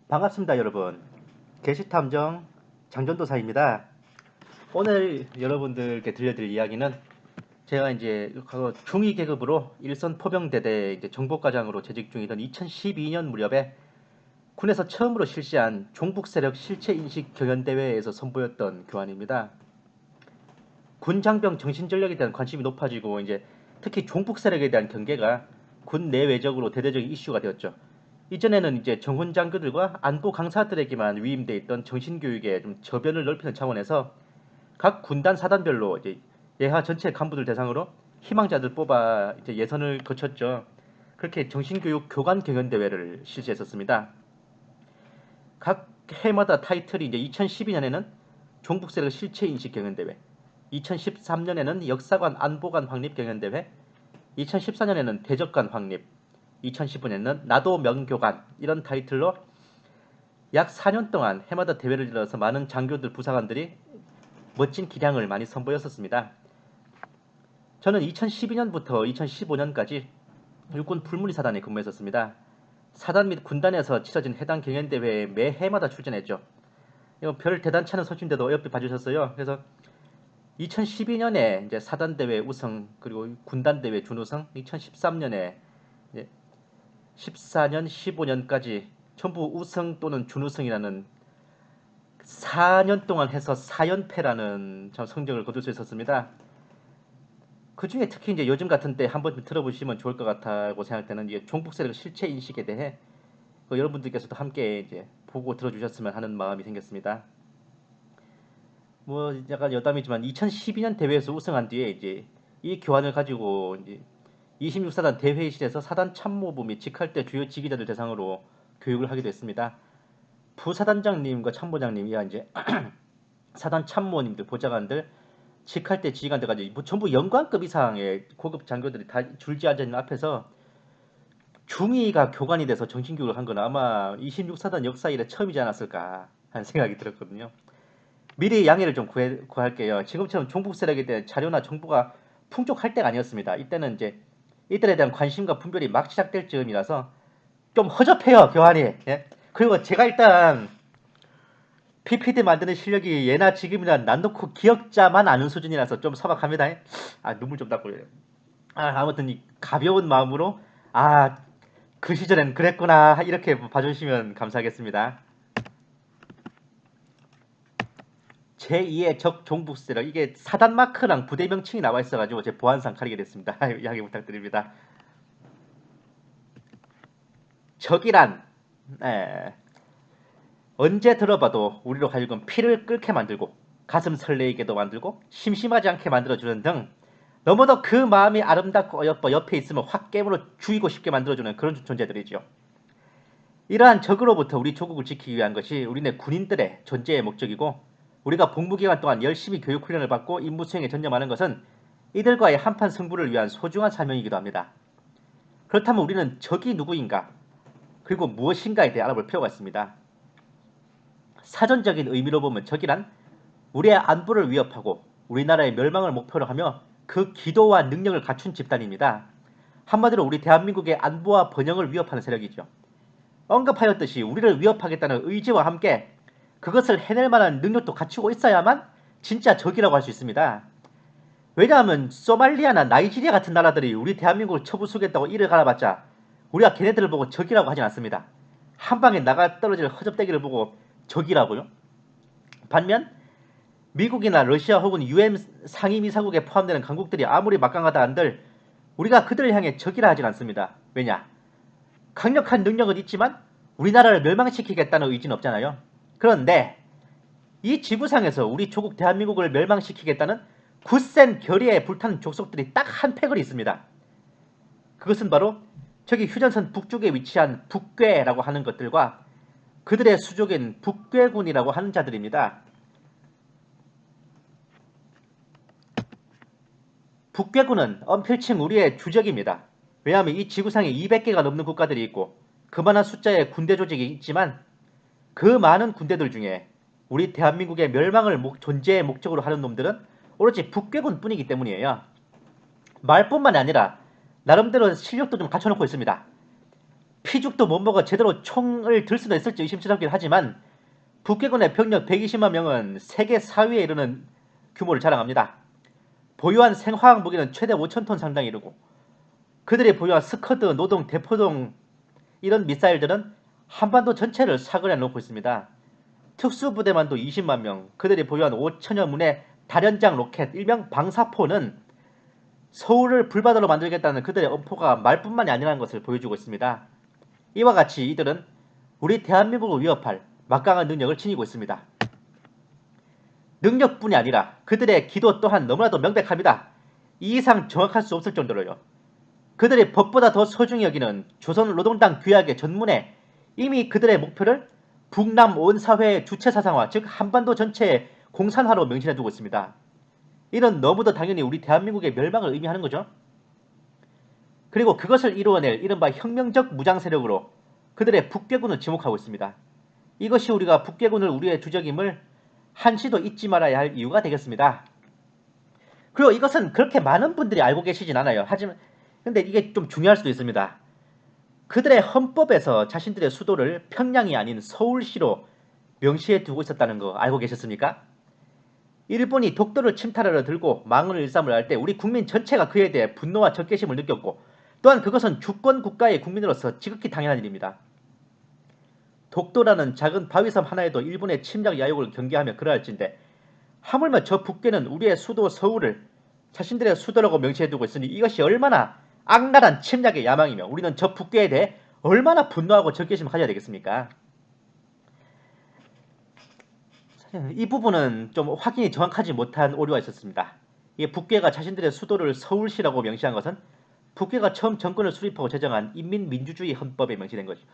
반갑습니다, 여러분. 게시탐정 장전도사입니다. 오늘 여러분들께 들려드릴 이야기는 제가 이제 중2 계급으로 일선 포병대대 이제 정보과장으로 재직 중이던 2012년 무렵에 군에서 처음으로 실시한 종북 세력 실체 인식 경연 대회에서 선보였던 교환입니다. 군 장병 정신 전력에 대한 관심이 높아지고 이제 특히 종북 세력에 대한 경계가 군 내외적으로 대대적인 이슈가 되었죠. 이전에는 이제 정훈 장교들과 안보 강사들에게만 위임돼 있던 정신교육의 좀 저변을 넓히는 차원에서 각 군단 사단별로 이제 예하 전체 간부들 대상으로 희망자들 뽑아 이제 예선을 거쳤죠. 그렇게 정신교육 교관 경연 대회를 실시했었습니다. 각 해마다 타이틀이 이제 2012년에는 종북 세력 실체 인식 경연 대회, 2013년에는 역사관 안보관 확립 경연 대회, 2014년에는 대적관 확립, 2015년에는 나도 명교관 이런 타이틀로 약 4년 동안 해마다 대회를 열어서 많은 장교들 부사관들이 멋진 기량을 많이 선보였었습니다. 저는 2012년부터 2015년까지 육군 불문이 사단에 근무했었습니다. 사단 및 군단에서 치러진 해당 경연대회에 매 해마다 출전했죠. 이거 별 대단치 않은 선수인데도 어여삐 봐주셨어요. 그래서 2012년에 이제 사단대회 우승, 그리고 군단대회 준우승, 2013년에 14년, 15년까지 전부 우승 또는 준우승이라는 4년 동안 해서 4연패라는 성적을 거둘 수 있었습니다. 그 중에 특히 이제 요즘 같은 때 한번 들어보시면 좋을 것 같다고 생각할 때는 이제 종북 세력 실체 인식에 대해 여러분들께서도 함께 이제 보고 들어주셨으면 하는 마음이 생겼습니다. 뭐 약간 여담이지만 2012년 대회에서 우승한 뒤에 이제 이 교환을 가지고 이제 26사단 대회의실에서 사단 참모부 및 직할대 주요 지휘자들 대상으로 교육을 하기도 했습니다. 부사단장님과 참모장님이야 이제 사단 참모님들, 보좌관들, 직할대 지휘관들까지 뭐 전부 연관급 이상의 고급 장교들이 다 줄지 앉아 있는 앞에서 중2가 교관이 돼서 정신교육을 한 건 아마 26사단 역사 이래 처음이지 않았을까 하는 생각이 들었거든요. 미리 양해를 좀 구할게요. 지금처럼 종북 세력에 대한 자료나 정보가 풍족할 때가 아니었습니다. 이때는 이제 이들에 대한 관심과 분별이 막 시작될 즈음이라서 좀 허접해요, 교환이. 예? 그리고 제가 일단 PPT 만드는 실력이 예나 지금이나 난 놓고 기억자만 아는 수준이라서 좀 서박합니다. 눈물 좀 닦고. 아무튼 이 가벼운 마음으로 그 시절엔 그랬구나 이렇게 봐주시면 감사하겠습니다. 제2의 적 종북 세력, 이게 사단 마크랑 부대 명칭이 나와 있어가지고 제 보안상 가리게 됐습니다. 양해 부탁드립니다. 적이란 언제 들어봐도 우리로 하여금 피를 끓게 만들고 가슴 설레이게도 만들고 심심하지 않게 만들어주는 등 너무도 그 마음이 아름답고 어여뻐 옆에 있으면 확 깨물어 죽이고 싶게 만들어주는 그런 존재들이죠. 이러한 적으로부터 우리 조국을 지키기 위한 것이 우리네 군인들의 존재의 목적이고, 우리가 복무기간 동안 열심히 교육훈련을 받고 임무수행에 전념하는 것은 이들과의 한판 승부를 위한 소중한 사명이기도 합니다. 그렇다면 우리는 적이 누구인가, 그리고 무엇인가에 대해 알아볼 필요가 있습니다. 사전적인 의미로 보면 적이란 우리의 안보를 위협하고 우리나라의 멸망을 목표로 하며 그 기도와 능력을 갖춘 집단입니다. 한마디로 우리 대한민국의 안보와 번영을 위협하는 세력이죠. 언급하였듯이 우리를 위협하겠다는 의지와 함께 그것을 해낼 만한 능력도 갖추고 있어야만 진짜 적이라고 할 수 있습니다. 왜냐하면 소말리아나 나이지리아 같은 나라들이 우리 대한민국을 쳐부수겠다고 이를 갈아봤자 우리가 걔네들을 보고 적이라고 하진 않습니다. 한 방에 나가 떨어질 허접대기를 보고 적이라고요? 반면 미국이나 러시아 혹은 UN 상임이사국에 포함되는 강국들이 아무리 막강하다 한들 우리가 그들을 향해 적이라 하진 않습니다. 왜냐? 강력한 능력은 있지만 우리나라를 멸망시키겠다는 의지는 없잖아요. 그런데 이 지구상에서 우리 조국 대한민국을 멸망시키겠다는 굳센 결의에 불타는 족속들이 딱 한 패거리 있습니다. 그것은 바로 저기 휴전선 북쪽에 위치한 북괴라고 하는 것들과 그들의 수족인 북괴군이라고 하는 자들입니다. 북괴군은 엄필칭 우리의 주적입니다. 왜냐하면 이 지구상에 200개가 넘는 국가들이 있고 그만한 숫자의 군대 조직이 있지만 그 많은 군대들 중에 우리 대한민국의 멸망을 존재의 목적으로 하는 놈들은 오로지 북괴군 뿐이기 때문이에요. 말뿐만 아니라 나름대로 실력도 좀 갖춰놓고 있습니다. 피죽도 못 먹어 제대로 총을 들 수도 있을지 의심스럽긴 하지만 북괴군의 병력 120만 명은 세계 4위에 이르는 규모를 자랑합니다. 보유한 생화학 무기는 최대 5,000톤 상당히 이르고 그들이 보유한 스커드, 노동, 대포동 이런 미사일들은 한반도 전체를 사거리에 놓고 있습니다. 특수부대만도 20만 명, 그들이 보유한 5천여 문의 다련장 로켓, 일명 방사포는 서울을 불바다로 만들겠다는 그들의 엄포가 말뿐만이 아니라는 것을 보여주고 있습니다. 이와 같이 이들은 우리 대한민국을 위협할 막강한 능력을 지니고 있습니다. 능력뿐이 아니라 그들의 기도 또한 너무나도 명백합니다. 이 이상 정확할 수 없을 정도로요. 그들이 법보다 더 소중히 여기는 조선노동당 규약의 전문에 이미 그들의 목표를 북남 온 사회의 주체사상화, 즉 한반도 전체의 공산화로 명시해두고 있습니다. 이는 너무도 당연히 우리 대한민국의 멸망을 의미하는 거죠. 그리고 그것을 이루어낼 이른바 혁명적 무장세력으로 그들의 북괴군을 지목하고 있습니다. 이것이 우리가 북괴군을 우리의 주적임을 한시도 잊지 말아야 할 이유가 되겠습니다. 그리고 이것은 그렇게 많은 분들이 알고 계시진 않아요. 하지만 근데 이게 좀 중요할 수도 있습니다. 그들의 헌법에서 자신들의 수도를 평양이 아닌 서울시로 명시해 두고 있었다는 거 알고 계셨습니까? 일본이 독도를 침탈하려 들고 망언을 일삼을 할 때 우리 국민 전체가 그에 대해 분노와 적개심을 느꼈고 또한 그것은 주권 국가의 국민으로서 지극히 당연한 일입니다. 독도라는 작은 바위섬 하나에도 일본의 침략 야욕을 경계하며 그러할진데 하물며 저 북괴는 우리의 수도 서울을 자신들의 수도라고 명시해두고 있으니 이것이 얼마나 악랄한 침략의 야망이며 우리는 저 북괴에 대해 얼마나 분노하고 적개심을 가져야 되겠습니까? 이 부분은 좀 확인이 정확하지 못한 오류가 있었습니다. 이 북괴가 자신들의 수도를 서울시라고 명시한 것은 북괴가 처음 정권을 수립하고 제정한 인민민주주의 헌법에 명시된 것이죠.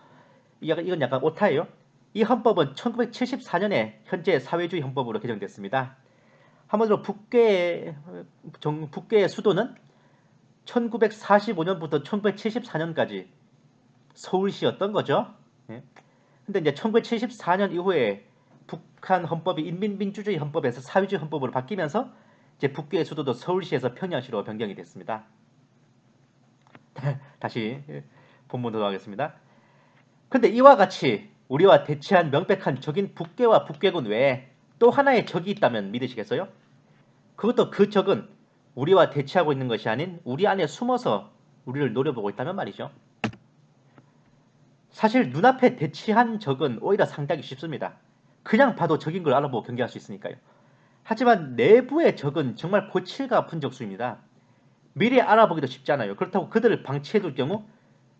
이건 약간 오타예요. 이 헌법은 1974년에 현재 사회주의 헌법으로 개정됐습니다. 한마디로 북괴의 수도는 1945년부터 1974년까지 서울시였던 거죠. 예. 근데 이제 1974년 이후에 북한 헌법이 인민민주주의 헌법에서 사회주의 헌법으로 바뀌면서 이제 북괴의 수도도 서울시에서 평양시로 변경이 됐습니다. 다시 본문으로 하겠습니다. 근데 이와 같이 우리와 대치한 명백한 적인 북괴와 북괴군 외에 또 하나의 적이 있다면 믿으시겠어요? 그것도 그 적은 우리와 대치하고 있는 것이 아닌 우리 안에 숨어서 우리를 노려보고 있다면 말이죠. 사실 눈앞에 대치한 적은 오히려 상당히 쉽습니다. 그냥 봐도 적인 걸 알아보고 경계할 수 있으니까요. 하지만 내부의 적은 정말 고칠과 아픈 적수입니다. 미리 알아보기도 쉽지 않아요. 그렇다고 그들을 방치해둘 경우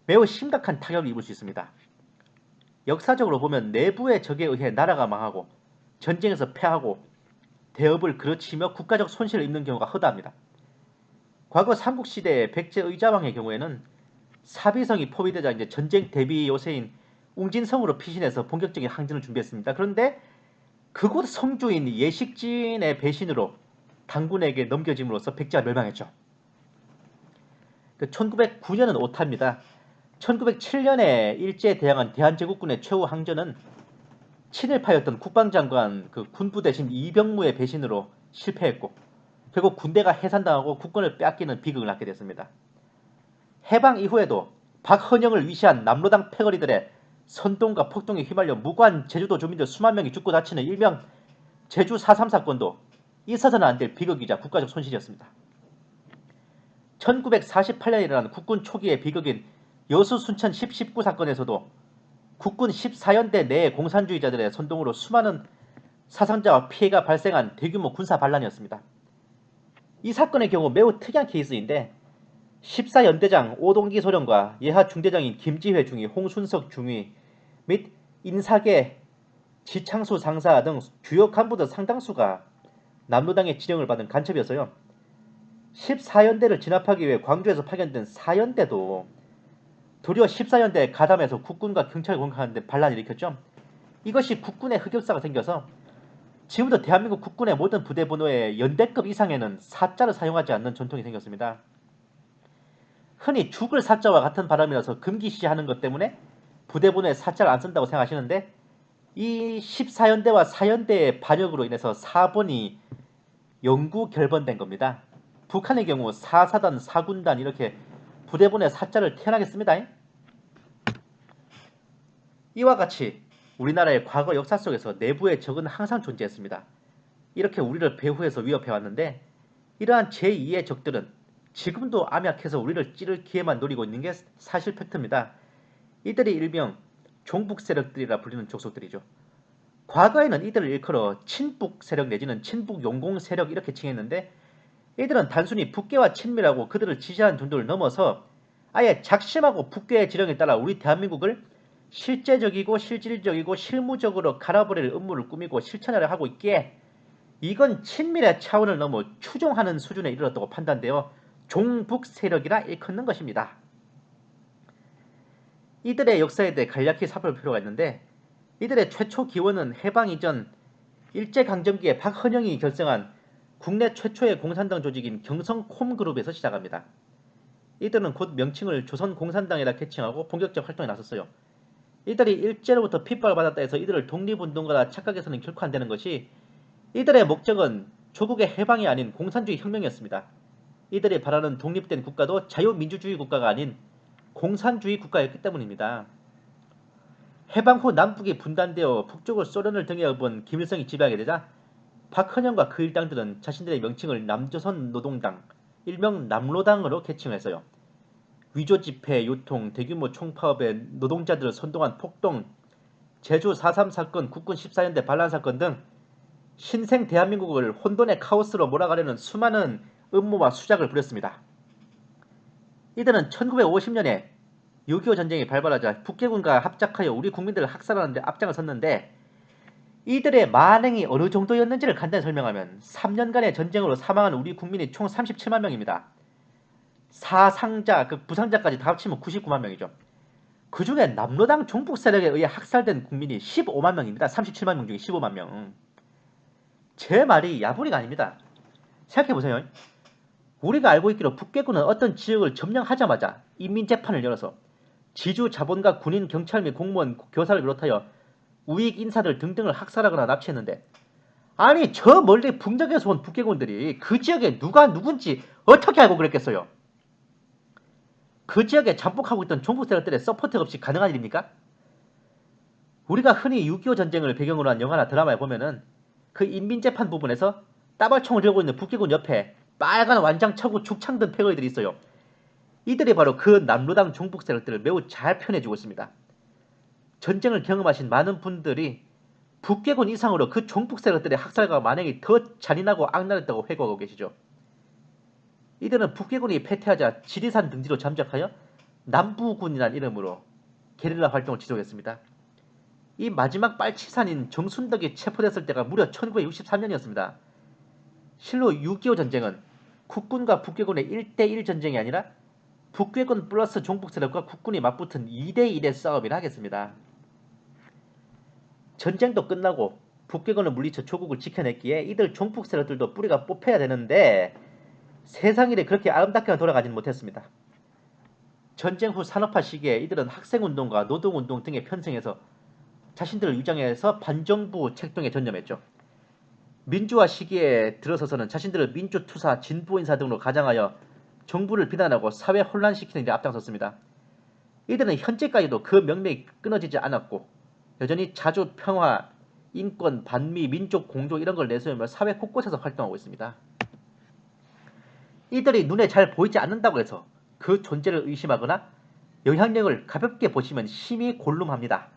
매우 심각한 타격을 입을 수 있습니다. 역사적으로 보면 내부의 적에 의해 나라가 망하고 전쟁에서 패하고 대업을 그르치며 국가적 손실을 입는 경우가 허다합니다. 과거 삼국시대 백제 의자왕의 경우에는 사비성이 포위되자 이제 전쟁 대비 요새인 웅진성으로 피신해서 본격적인 항전을 준비했습니다. 그런데 그곳 성주인 예식진의 배신으로 당군에게 넘겨짐으로써 백제가 멸망했죠. 1909년은 오타입니다. 1907년에 일제에 대항한 대한제국군의 최후 항전은 친일파였던 국방장관 그 군부 대신 이병무의 배신으로 실패했고 결국 군대가 해산당하고 국권을 빼앗기는 비극을 낳게 됐습니다. 해방 이후에도 박헌영을 위시한 남로당 패거리들의 선동과 폭동에 휘말려 무고한 제주도 주민들 수만 명이 죽고 다치는 일명 제주 4.3 사건도 있어서는 안 될 비극이자 국가적 손실이었습니다. 1948년에 일어난 국군 초기의 비극인 여수 순천 10.19 사건에서도 국군 14연대 내 공산주의자들의 선동으로 수많은 사상자와 피해가 발생한 대규모 군사 반란이었습니다. 이 사건의 경우 매우 특이한 케이스인데 14연대장 오동기 소령과 예하 중대장인 김지회 중위, 홍순석 중위 및 인사계 지창수 상사 등 주요 간부들 상당수가 남로당의 지령을 받은 간첩이었어요. 14연대를 진압하기 위해 광주에서 파견된 4연대도 도리어 14연대에 가담해서 국군과 경찰을 공격하는데 반란을 일으켰죠. 이것이 국군의 흑역사가 생겨서 지금도 대한민국 국군의 모든 부대 번호에 연대급 이상에는 사자를 사용하지 않는 전통이 생겼습니다. 흔히 죽을 사자와 같은 발음이라서 금기시하는 것 때문에 부대 번호에 사자를 안 쓴다고 생각하시는데 이 14연대와 4연대의 반역으로 인해서 4번이 영구 결번된 겁니다. 북한의 경우 4사단, 4군단 이렇게 부대 번호에 사자를 태어나게 씁니다. 이와 같이 우리나라의 과거 역사 속에서 내부의 적은 항상 존재했습니다. 이렇게 우리를 배후에서 위협해왔는데 이러한 제2의 적들은 지금도 암약해서 우리를 찌를 기회만 노리고 있는 게 사실 팩트입니다. 이들이 일명 종북 세력들이라 불리는 족속들이죠. 과거에는 이들을 일컬어 친북 세력 내지는 친북 용공 세력 이렇게 칭했는데 이들은 단순히 북괴와 친밀하고 그들을 지지하는 정도를 넘어서 아예 작심하고 북괴의 지령에 따라 우리 대한민국을 실제적이고 실질적이고 실무적으로 갈아버릴 음모를 꾸미고 실천하려 하고 있기에 이건 친밀의 차원을 넘어 추종하는 수준에 이르렀다고 판단되어 종북 세력이라 일컫는 것입니다. 이들의 역사에 대해 간략히 살펴볼 필요가 있는데 이들의 최초 기원은 해방 이전 일제강점기에 박헌영이 결성한 국내 최초의 공산당 조직인 경성콤그룹에서 시작합니다. 이들은 곧 명칭을 조선공산당이라 개칭하고 본격적 활동에 나섰어요. 이들이 일제로부터 핍박을 받았다 해서 이들을 독립운동가라 착각해서는 결코 안 되는 것이 이들의 목적은 조국의 해방이 아닌 공산주의 혁명이었습니다. 이들이 바라는 독립된 국가도 자유민주주의 국가가 아닌 공산주의 국가였기 때문입니다. 해방 후 남북이 분단되어 북쪽을 소련을 등에 업은 김일성이 지배하게 되자 박헌영과 그 일당들은 자신들의 명칭을 남조선 노동당, 일명 남로당으로 개칭했어요. 위조 집회, 요통, 대규모 총파업에 노동자들을 선동한 폭동, 제주 4.3 사건, 국군 14연대 반란 사건 등 신생 대한민국을 혼돈의 카오스로 몰아가려는 수많은 음모와 수작을 부렸습니다. 이들은 1950년에 6.25 전쟁이 발발하자 북괴군과 합작하여 우리 국민들을 학살하는 데 앞장을 섰는데 이들의 만행이 어느 정도였는지를 간단히 설명하면 3년간의 전쟁으로 사망한 우리 국민이 총 37만 명입니다. 사상자, 부상자까지 다 합치면 99만 명이죠. 그 중에 남로당 종북 세력에 의해 학살된 국민이 15만 명입니다. 37만 명 중에 15만 명. 제 말이 야부리가 아닙니다. 생각해보세요. 우리가 알고 있기로 북괴군은 어떤 지역을 점령하자마자 인민재판을 열어서 지주 자본가 군인 경찰 및 공무원 교사를 비롯하여 우익 인사들 등등을 학살하거나 납치했는데 아니 저 멀리 북녘에서 온 북괴군들이 그 지역에 누가 누군지 어떻게 알고 그랬겠어요? 그 지역에 잠복하고 있던 종북 세력들의 서포트가 없이 가능한 일입니까? 우리가 흔히 6.25 전쟁을 배경으로 한 영화나 드라마에 보면은 그 인민재판 부분에서 따발총을 들고 있는 북괴군 옆에 빨간 완장 차고 죽창 든 패거리들이 있어요. 이들이 바로 그 남로당 종북 세력들을 매우 잘 표현해주고 있습니다. 전쟁을 경험하신 많은 분들이 북괴군 이상으로 그 종북 세력들의 학살과 만행이 더 잔인하고 악랄했다고 회고하고 계시죠. 이들은 북괴군이 패퇴하자 지리산 등지로 잠적하여 남부군이라는 이름으로 게릴라 활동을 지속했습니다. 이 마지막 빨치산인 정순덕이 체포됐을 때가 무려 1963년이었습니다. 실로 6.25 전쟁은 국군과 북괴군의 1대1 전쟁이 아니라 북괴군 플러스 종북 세력과 국군이 맞붙은 2대1의 싸움이라 하겠습니다. 전쟁도 끝나고 북괴군을 물리쳐 조국을 지켜냈기에 이들 종북 세력들도 뿌리가 뽑혀야 되는데 세상 일이 그렇게 아름답게 돌아가지는 못했습니다. 전쟁 후 산업화 시기에 이들은 학생운동과 노동운동 등에 편승해서 자신들을 위장해서 반정부 책동에 전념했죠. 민주화 시기에 들어서서는 자신들을 민주투사, 진보인사 등으로 가장하여 정부를 비난하고 사회 혼란시키는 데 앞장섰습니다. 이들은 현재까지도 그 명맥이 끊어지지 않았고 여전히 자주 평화, 인권, 반미, 민족 공조 이런 걸 내세우며 사회 곳곳에서 활동하고 있습니다. 이들이 눈에 잘 보이지 않는다고 해서 그 존재를 의심하거나 영향력을 가볍게 보시면 심히 골룸합니다.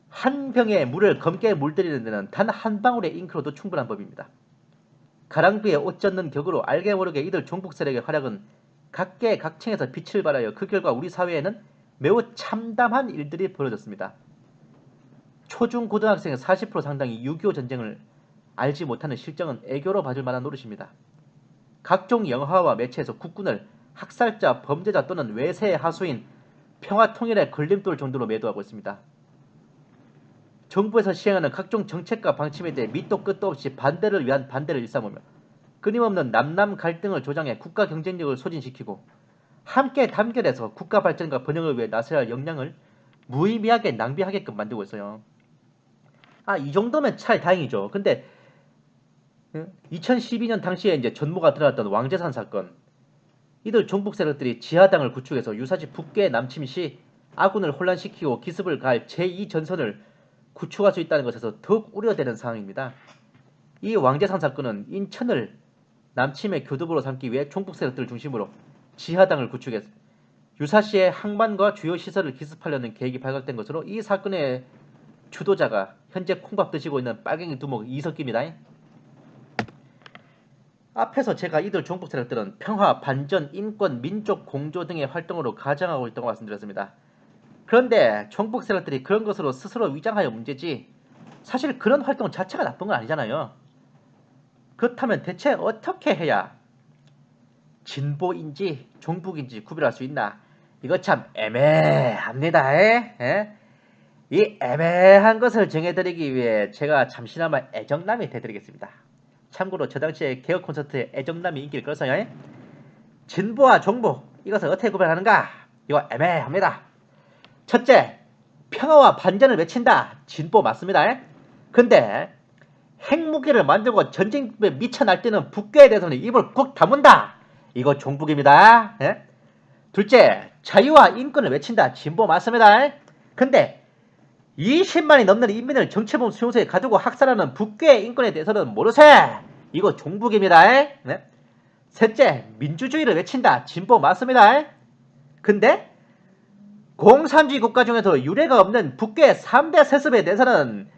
한 병에 물을 검게 물들이는 데는 단 한 방울의 잉크로도 충분한 법입니다. 가랑비에 옷 젖는 격으로 알게 모르게 이들 종북 세력의 활약은 각계각층에서 빛을 발하여 그 결과 우리 사회에는 매우 참담한 일들이 벌어졌습니다. 초중고등학생의 40% 상당이 6.25 전쟁을 알지 못하는 실정은 애교로 봐줄 만한 노릇입니다. 각종 영화와 매체에서 국군을 학살자, 범죄자 또는 외세의 하수인, 평화통일의 걸림돌 정도로 매도하고 있습니다. 정부에서 시행하는 각종 정책과 방침에 대해 밑도 끝도 없이 반대를 위한 반대를 일삼으며 끊임없는 남남 갈등을 조장해 국가 경쟁력을 소진시키고 함께 단결해서 국가 발전과 번영을 위해 나서야 할 역량을 무의미하게 낭비하게끔 만들고 있어요. 이 정도면 차라리 다행이죠. 근데 2012년 당시에 이제 전모가 드러났던 왕재산 사건, 이들 종북 세력들이 지하당을 구축해서 유사시 북괴 남침 시 아군을 혼란시키고 기습을 가할 제2전선을 구축할 수 있다는 것에서 더욱 우려되는 상황입니다. 이 왕재산 사건은 인천을 남침의 교두보로 삼기 위해 종북 세력들을 중심으로 지하당을 구축해서 유사시의 항만과 주요 시설을 기습하려는 계획이 발각된 것으로 이 사건의 주도자가 현재 콩밥 드시고 있는 빨갱이 두목 이석기입니다. 앞에서 제가 이들 종북 세력들은 평화, 반전, 인권, 민족 공조 등의 활동으로 가장하고 있다고 말씀드렸습니다. 그런데 종북 세력들이 그런 것으로 스스로 위장하여 문제지 사실 그런 활동 자체가 나쁜 건 아니잖아요. 그렇다면 대체 어떻게 해야 진보인지 종북인지 구별할 수 있나? 이거 참 애매합니다. 이 애매한 것을 정해드리기 위해 제가 잠시나마 애정남이 되드리겠습니다. 참고로 저 당시에 개혁 콘서트에 애정남이 인기를 끌었어요. 진보와 종북 이것을 어떻게 구별하는가? 이거 애매합니다. 첫째, 평화와 반전을 외친다. 진보 맞습니다. 근데 핵무기를 만들고 전쟁에 미쳐 날뛰는 북괴에 대해서는 입을 꾹 다문다. 이거 종북입니다. 둘째, 자유와 인권을 외친다. 진보 맞습니다. 근데 20만이 넘는 인민을 정체범 수용소에 가두고 학살하는 북괴의 인권에 대해서는 모르세. 이거 종북입니다. 셋째, 민주주의를 외친다. 진보 맞습니다. 근데 공산주의 국가 중에서 유례가 없는 북괴 3대 세습에 대해서는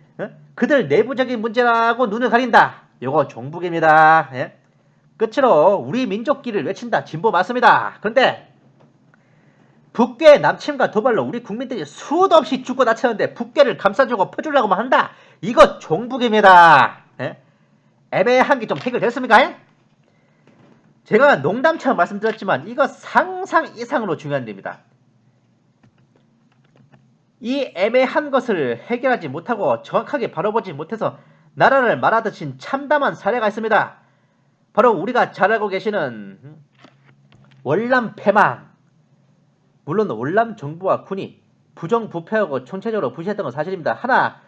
그들 내부적인 문제라고 눈을 가린다. 이거 종북입니다. 끝으로 우리 민족끼를 외친다. 진보 맞습니다. 그런데 북괴 남침과 도발로 우리 국민들이 수도 없이 죽고 다쳤는데 북괴를 감싸주고 퍼주려고만 한다. 이거 종북입니다. 애매한 게 좀 해결됐습니까? 제가 농담처럼 말씀드렸지만 이거 상상 이상으로 중요한 일입니다. 이 애매한 것을 해결하지 못하고 정확하게 바라보지 못해서 나라를 말아드신 참담한 사례가 있습니다. 바로 우리가 잘 알고 계시는 월남 패망. 물론 월남 정부와 군이 부정부패하고 총체적으로 부실했던 건 사실입니다. 하나,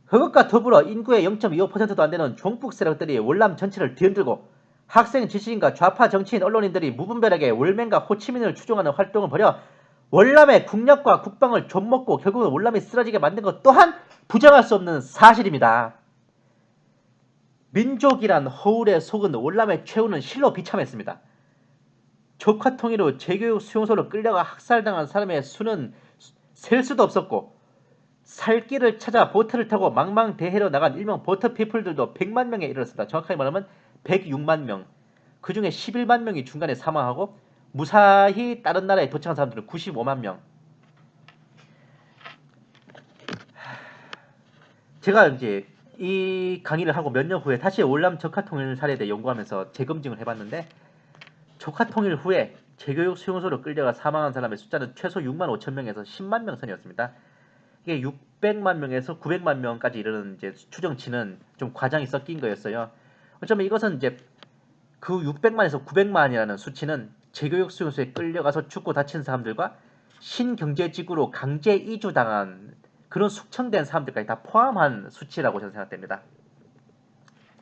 그것과 더불어 인구의 0.25%도 안 되는 종북 세력들이 월남 전체를 뒤흔들고 학생, 지식인과 좌파 정치인, 언론인들이 무분별하게 월맹과 호치민을 추종하는 활동을 벌여 월남의 국력과 국방을 좀먹고 결국은 월남이 쓰러지게 만든 것 또한 부정할 수 없는 사실입니다. 민족이란 허울에 속은 월남의 최후는 실로 비참했습니다. 조카통일로 재교육 수용소로 끌려가 학살당한 사람의 수는 셀 수도 없었고 살 길을 찾아 보트를 타고 망망대해로 나간 일명 보트피플들도 100만 명에 이르렀습니다. 정확하게 말하면 106만 명. 그 중에 11만 명이 중간에 사망하고 무사히 다른 나라에 도착한 사람들은 95만 명. 제가 이제 이 강의를 하고 몇 년 후에 다시 월남 적화통일 사례에 대해 연구하면서 재검증을 해봤는데 적화통일 후에 재교육 수용소로 끌려가 사망한 사람의 숫자는 최소 6만 5천 명에서 10만 명 선이었습니다. 이게 600만 명에서 900만 명까지 이르는 이제 추정치는 좀 과장이 섞인 거였어요. 어쩌면 이것은 이제 그 600만에서 900만이라는 수치는 재교육 수용소에 끌려가서 죽고 다친 사람들과 신경제지구로 강제 이주당한 그런 숙청된 사람들까지 다 포함한 수치라고 저는 생각됩니다.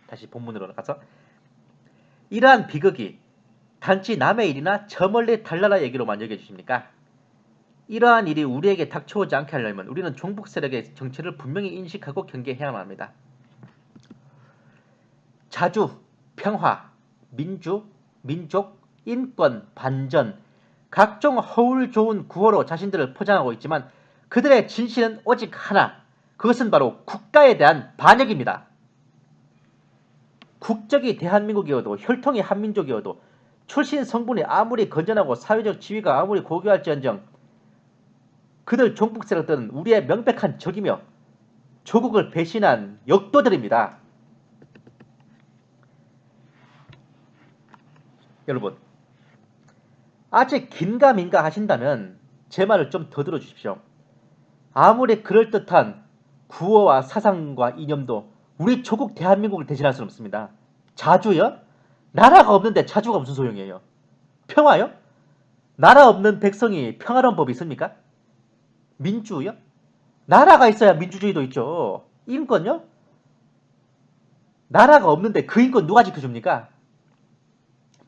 다시 본문으로 가서 이러한 비극이 단지 남의 일이나 저 멀리 달나라 얘기로만 여겨주십니까? 이러한 일이 우리에게 닥쳐오지 않게 하려면 우리는 종북 세력의 정체를 분명히 인식하고 경계해야만 합니다. 자주, 평화, 민주, 민족, 인권, 반전, 각종 허울 좋은 구호로 자신들을 포장하고 있지만 그들의 진실은 오직 하나, 그것은 바로 국가에 대한 반역입니다. 국적이 대한민국이어도 혈통이 한민족이어도 출신 성분이 아무리 건전하고 사회적 지위가 아무리 고귀할지언정 그들 종북 세력들은 우리의 명백한 적이며 조국을 배신한 역도들입니다. 여러분, 아직 긴가민가 하신다면 제 말을 좀 더 들어주십시오. 아무리 그럴듯한 구호와 사상과 이념도 우리 조국 대한민국을 대신할 수는 없습니다. 자주요? 나라가 없는데 자주가 무슨 소용이에요? 평화요? 나라 없는 백성이 평화로운 법이 있습니까? 민주요? 나라가 있어야 민주주의도 있죠. 인권요? 나라가 없는데 그 인권 누가 지켜줍니까?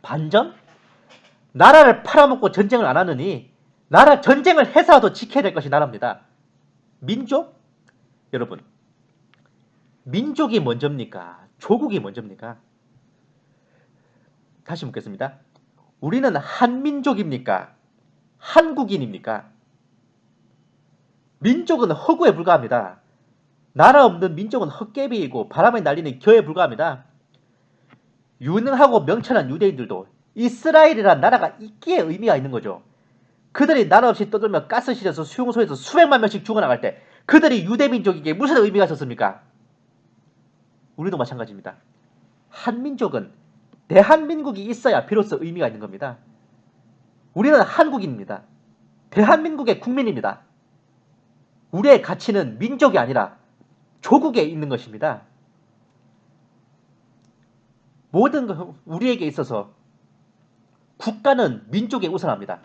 반전? 나라를 팔아먹고 전쟁을 안 하느니 나라 전쟁을 해서라도 지켜야 될 것이 나라입니다. 민족? 여러분, 민족이 먼저입니까? 조국이 먼저입니까? 다시 묻겠습니다. 우리는 한민족입니까? 한국인입니까? 민족은 허구에 불과합니다. 나라 없는 민족은 헛개비이고 바람에 날리는 겨에 불과합니다. 유능하고 명철한 유대인들도 이스라엘이라는 나라가 있기에 의미가 있는 거죠. 그들이 나라 없이 떠들며 가스실에서 수용소에서 수백만 명씩 죽어나갈 때 그들이 유대민족에게 무슨 의미가 있었습니까? 우리도 마찬가지입니다. 한민족은 대한민국이 있어야 비로소 의미가 있는 겁니다. 우리는 한국인입니다. 대한민국의 국민입니다. 우리의 가치는 민족이 아니라 조국에 있는 것입니다. 모든 우리에게 있어서 국가는 민족에 우선합니다.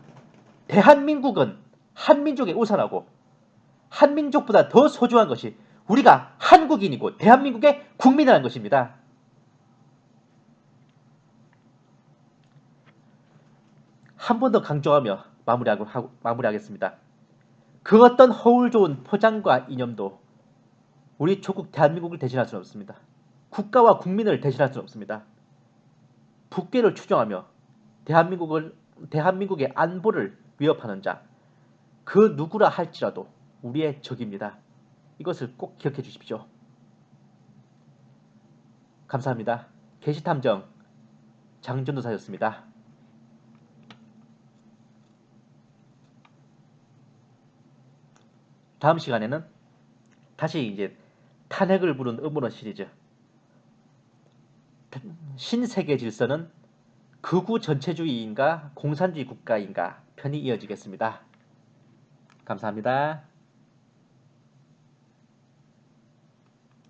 대한민국은 한민족에 우선하고 한민족보다 더 소중한 것이 우리가 한국인이고 대한민국의 국민이라는 것입니다. 한 번 더 강조하며 마무리하겠습니다. 그 어떤 허울 좋은 포장과 이념도 우리 조국 대한민국을 대신할 수는 없습니다. 국가와 국민을 대신할 수는 없습니다. 북괴를 추종하며 대한민국의 안보를 위협하는 자, 그 누구라 할지라도 우리의 적입니다. 이것을 꼭 기억해 주십시오. 감사합니다. 개시탐정 장전도사였습니다. 다음 시간에는 다시 이제 탄핵을 부른 음모론 시리즈 신세계 질서는 극우 전체주의인가 공산주의 국가인가 편이 이어지겠습니다. 감사합니다.